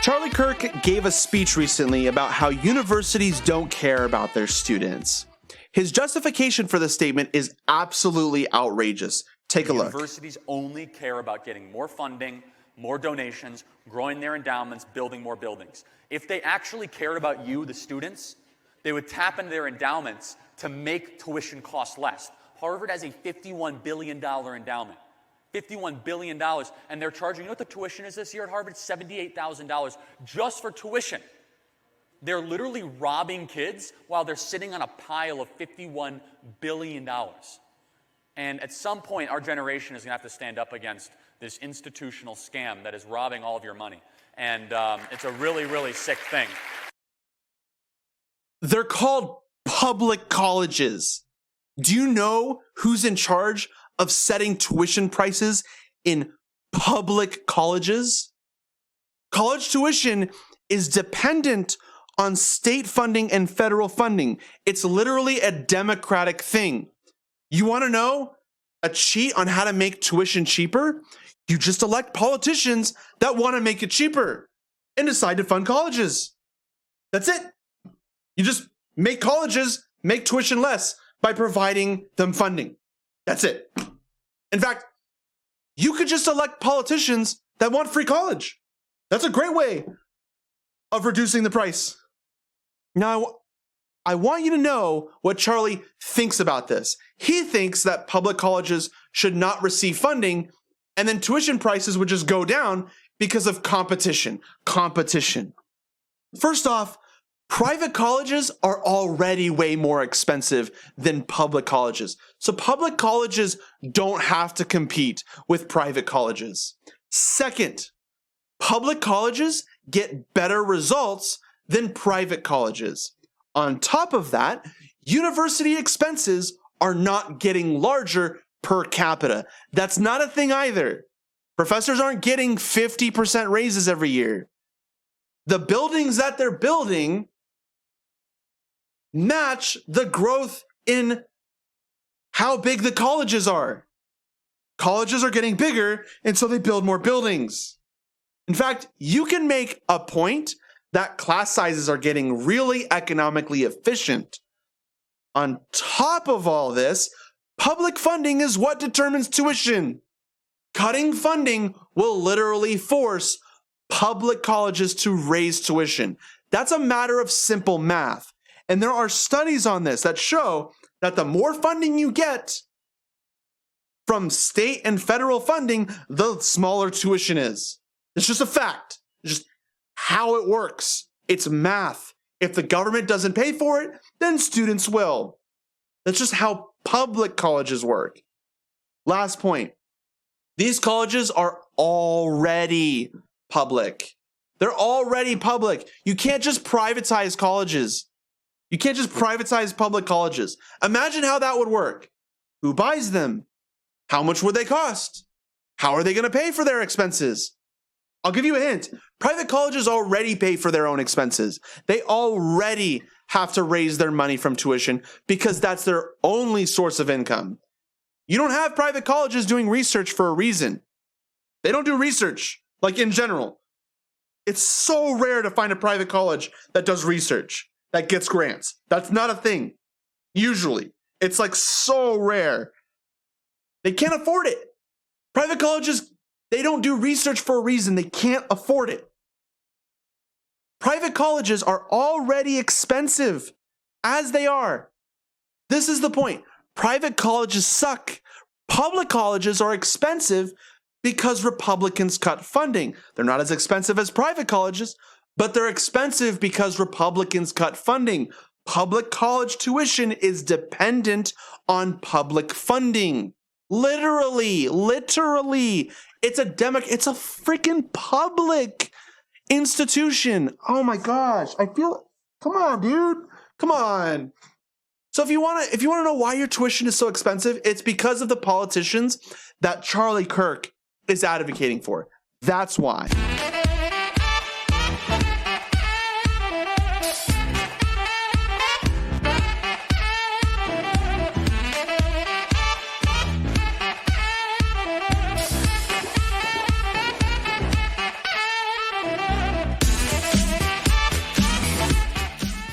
Charlie Kirk gave a speech recently about how universities don't care about their students. His justification for this statement is absolutely outrageous. Take a look. Universities only care about getting more funding, more donations, growing their endowments, building more buildings. If they actually cared about you, the students, they would tap into their endowments to make tuition cost less. Harvard has a $51 billion endowment. $51 billion, and they're charging, you know what the tuition is this year at Harvard? $78,000 just for tuition. They're literally robbing kids while they're sitting on a pile of $51 billion. And at some point, our generation is going to have to stand up against this institutional scam that is robbing all of your money. And it's a really, really sick thing. They're called public colleges. Do you know who's in charge of setting tuition prices in public colleges? College tuition is dependent on state funding and federal funding. It's literally a democratic thing. You want to know a cheat on how to make tuition cheaper? You just elect politicians that want to make it cheaper and decide to fund colleges. That's it. You just make colleges make tuition less by providing them funding. That's it. In fact, you could just elect politicians that want free college. That's a great way of reducing the price. Now, I want you to know what Charlie thinks about this. He thinks that public colleges should not receive funding, and then tuition prices would just go down because of competition. First off, private colleges are already way more expensive than public colleges. So public colleges don't have to compete with private colleges. Second, public colleges get better results than private colleges. On top of that, university expenses are not getting larger per capita. That's not a thing either. Professors aren't getting 50% raises every year. The buildings that they're building match the growth in how big the colleges are. Colleges are getting bigger, and so they build more buildings. In fact, you can make a point that class sizes are getting really economically efficient. On top of all this, public funding is what determines tuition. Cutting funding will literally force public colleges to raise tuition. That's a matter of simple math. And there are studies on this that show that the more funding you get from state and federal funding, the smaller tuition is. It's just a fact. It's just how it works. It's math. If the government doesn't pay for it, then students will. That's just how public colleges work. Last point. These colleges are already public. They're already public. You can't just privatize colleges. You can't just privatize public colleges. Imagine how that would work. Who buys them? How much would they cost? How are they going to pay for their expenses? I'll give you a hint. Private colleges already pay for their own expenses. They already have to raise their money from tuition because that's their only source of income. You don't have private colleges doing research for a reason. They don't do research, like in general. It's so rare to find a private college that does research, that gets grants. That's not a thing. Usually. It's like so rare. They can't afford it. Private colleges, they don't do research for a reason. They can't afford it. Private colleges are already expensive as they are. This is the point. Private colleges suck. Public colleges are expensive because Republicans cut funding. They're not as expensive as private colleges, but they're expensive because Republicans cut funding. Public college tuition is dependent on public funding. Literally. It's a freaking public institution. Oh my gosh. Come on, dude. Come on. So if you want to know why your tuition is so expensive, it's because of the politicians that Charlie Kirk is advocating for. That's why.